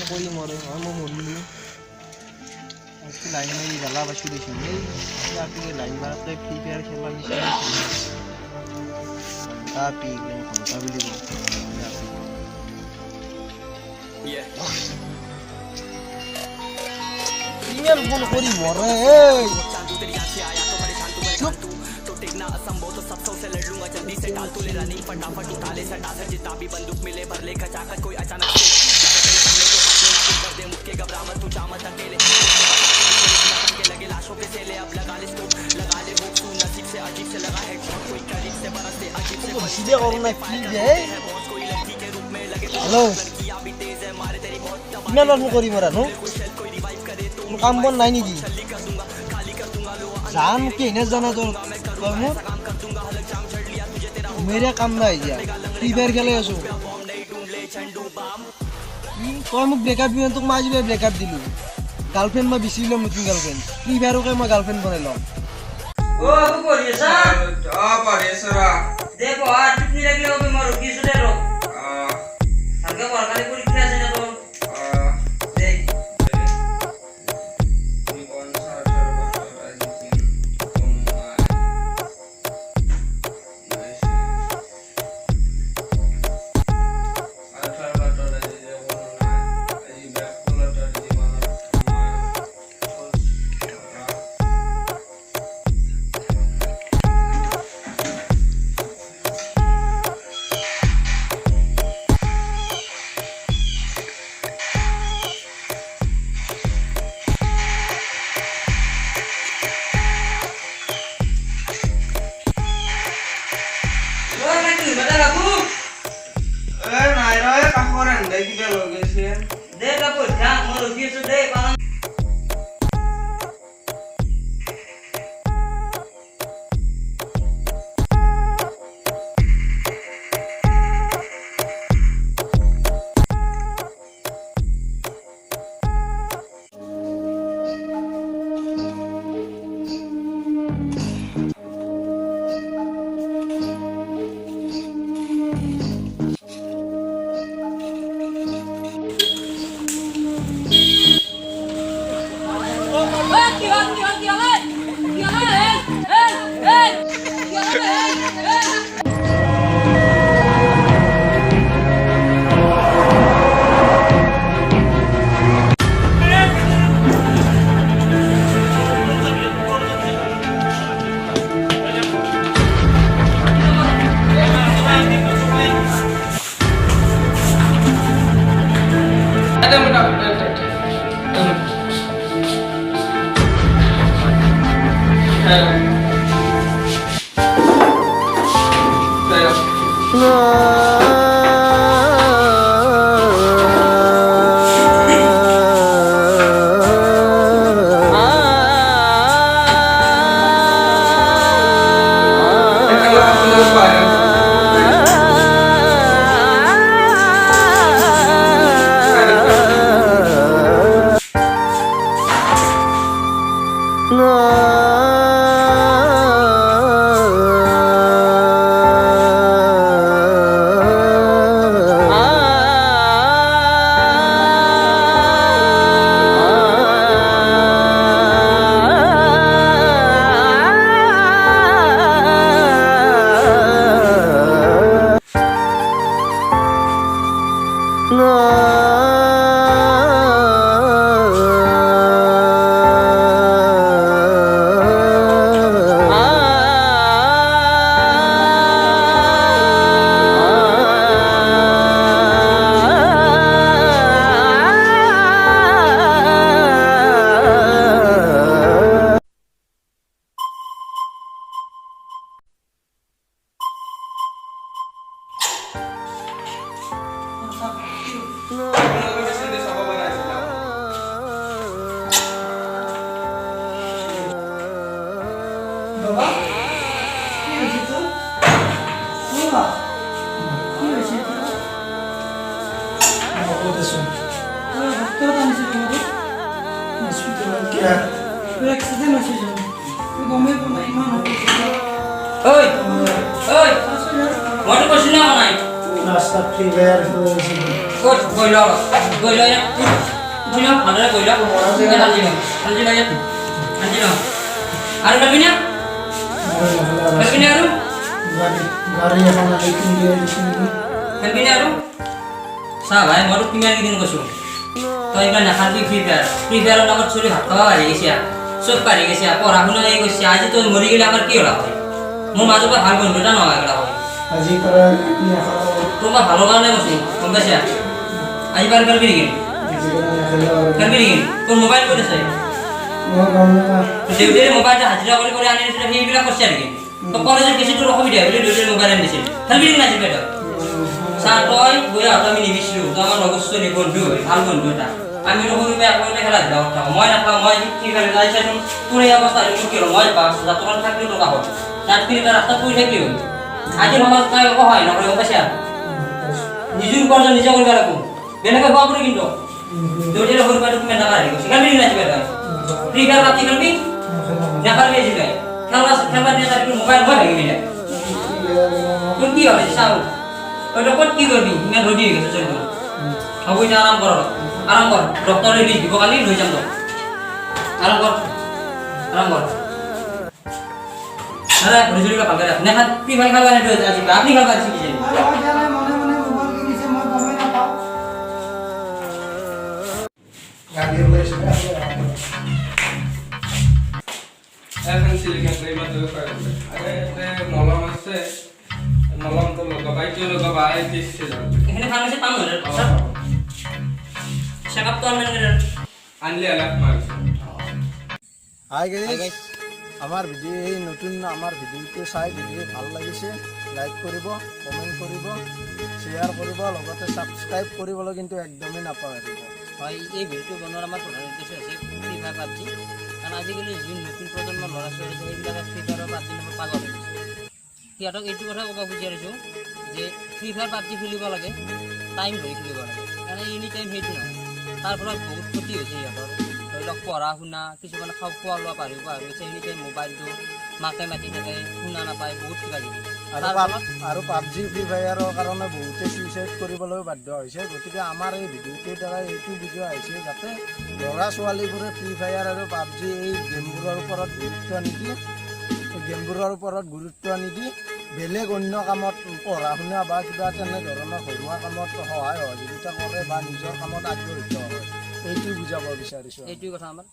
করি মরে আমি মরলি একটু লাইন মারি জ্বালা বা শুরু শুরু এই আপনি লাইন মারাতে ফ্রি ফায়ার খেলা মিশন tapi ঘন্টা বিলি ইমেল ফোন করি মরে এই চুপ टिकना असंभव तो सबसों से लड़ लूंगा जल्दी से डाल तू ले रनिंग फटाफट उठा ले सटा से जितना भी बंदूक मिले भर ले खचाखच कोई अचानक से कर दे मुझके घबरा मत तू जा मत अकेले के लगे लाशों पे से ले अब लगा ले स्टोप लगा ले हुक तू नसीब से अजीब से लगा हेडशॉट कोई करीब से बरसते अजीब से सीधे और ना की है कोई लड़की के रूप में लगे हेलो लड़कियां भी तेज है मारे तेरी बहुत मैं लड़ करी मरा नो कोई रिवाइव करे तो काम बन नहीं नी जान के न जाना तो मेरा काम ना है फ्री फायर खेले आसो कौन मुझ ब्रेकअप भी तो आज भी ब्रेकअप दिलु गर्लफ्रेंड मैं बिसी लो नतुन गर्लफ्रेंड फ्री फायर के मैं गर्लफ्रेंड बनाई लो ओ तू परेसा परेसरा देखो आज कितनी लगले हो बे मारो किस दे रो सरकार सरकारी परीक्षा আছে না তো দেখ তুমি কোন सा রাস্তা ফ্রি ফায়ার ক'ত গৈ ল ভালদৰে গৈ ল শান্তি লাগে আৰু ভাবি না আৰু গাড়ি এখন আহি কিনিয়ে দিছিল ভাবি না আৰু চা ভাই মই তোক কিমান দিন কৈছোঁ তই এইবিলাক নাখাবি ফ্ৰী ফায়াৰৰ নামত চলি ভাত খাব পাৰি গৈছে চব পাৰি গৈছে পঢ়া শুনা এই গৈছে আজি তই মৰি গ'লে আমাৰ কি হ'ল হয় মোৰ মাজৰ পৰা ভাল বন্ধু এটা নহয় এটা হয় আজি পৰা তোমার ভালো কারণে বসি কম বেশি আজ বার করবি নাকি কোন মোবাইল করেছে ডিউটির মোবাইলটা হাজিরা করে আনি সেটা সেইবিলাক করছে আর কি তো কলেজের কিছু তো অসুবিধা বলে ডিউটির মোবাইল আনিছিল খেলবি না আজি বেটা চা তই বইয়া আমি নিবিছিলো তো আমার অবশ্যই বন্ধু ভাল বন্ধু এটা আমি সৰুবে একবাৰতে খেলা দিলা কথা মই নাপাওঁ মই কি খেলি যাই চাইছো তোৰ এই অৱস্থা মোৰ কি হ'ল মই পাছ যাতমান থাকিলেও টকা হ'ল তাত কিনি তাৰ ৰাস্তাত পৰি থাকিলেও আজি সমাজ তাই সহায় নকৰে গম পাইছা নিজের উপার্জন নিজে করবে রাখো বেলেগে হওয়া পরে কিন্তু দুইটা হল পারে তুমি না পারি সেখানে নিয়ে আসবে ভাই ফ্রি ফায়ার আপনি খেলবি না পারবে এই জায়গায় খেলা দিয়ে তার মোবাইল ভয় ভেঙে দিলে তুই কি হবে সাউ ওইটা কোন কি করবি ইমান রোডি হয়ে গেছে চলবে সবই না আরাম কর ডক্টরের লিখ দিব কালি লই যাম তো আরাম কর আরে রিজুলিটা ভালো করে না ফ্রি ফায়ার খেলবা না আজি আপনি খেলবা শিখেছেন এখন সিলিকন এই মাত্র করে আরে মলম আছে মলম তো লগাবাই কি লগাবাই দিচ্ছে এখানে ফার্মেসি পাম না চেকআপ তো আমি আনলে আলাপ মারছে হাই গাইস আমার ভিডিও এই নতুন আমার ভিডিওটো চাই ভিডিও ভাল লাগিছে লাইক কৰিব কমেন্ট কৰিব শেয়াৰ কৰিব লগতে সাবস্ক্ৰাইব কৰিবলৈ কিন্তু একদমই নাপাহৰিব হয় এই ভিডিওটো বনোৱাৰ আমাৰ প্ৰধান উদ্দেশ্য আছে ফ্ৰী ফায়াৰ পাবজি কাৰণ আজিকালি যি নতুন প্ৰজন্মৰ ল'ৰা ছোৱালী আছে সেইবিলাকে ফ্ৰী ফায়াৰ পাবজি নম্বৰ পাগল হৈ গৈছে সিহঁতক এইটো কথা ক'ব বিচাৰিছোঁ যে ফ্ৰী ফায়াৰ পাবজি খেলিব লাগে টাইম ধৰি খেলিব লাগে কাৰণ এনি টাইম সেইটো নহয় তাৰ ফলত বহুত ক্ষতি হৈছে সিহঁতৰ ধৰি লওক পঢ়া শুনা কিছুমানে খোৱা লোৱা পাৰিব গৈছে এনি টাইম মোবাইলটো মাকে মাতি থাকে শুনা নাপায় বহুত কিবা কিবি আৰু পাবজি ফ্ৰী ফায়াৰৰ কাৰণে বহুতে সুইচাইড কৰিবলৈ বাধ্য হৈছে গতিকে আমাৰ এই ভিডিঅ'টোৰ দ্বাৰা এইটো বুজোৱা হৈছে যাতে ল'ৰা ছোৱালীবোৰে ফ্ৰী ফায়াৰ আৰু পাবজি এই গেমবোৰৰ ওপৰত গুৰুত্ব নিদি বেলেগ অন্য কামত পঢ়া শুনা বা কিবা তেনেধৰণৰ ঘৰুৱা কামত সহায় সহযোগিতা কৰে বা নিজৰ কামত আগ্ৰহিত হয় এইটো বুজাব বিচাৰিছোঁ এইটোৱে কথা আমাৰ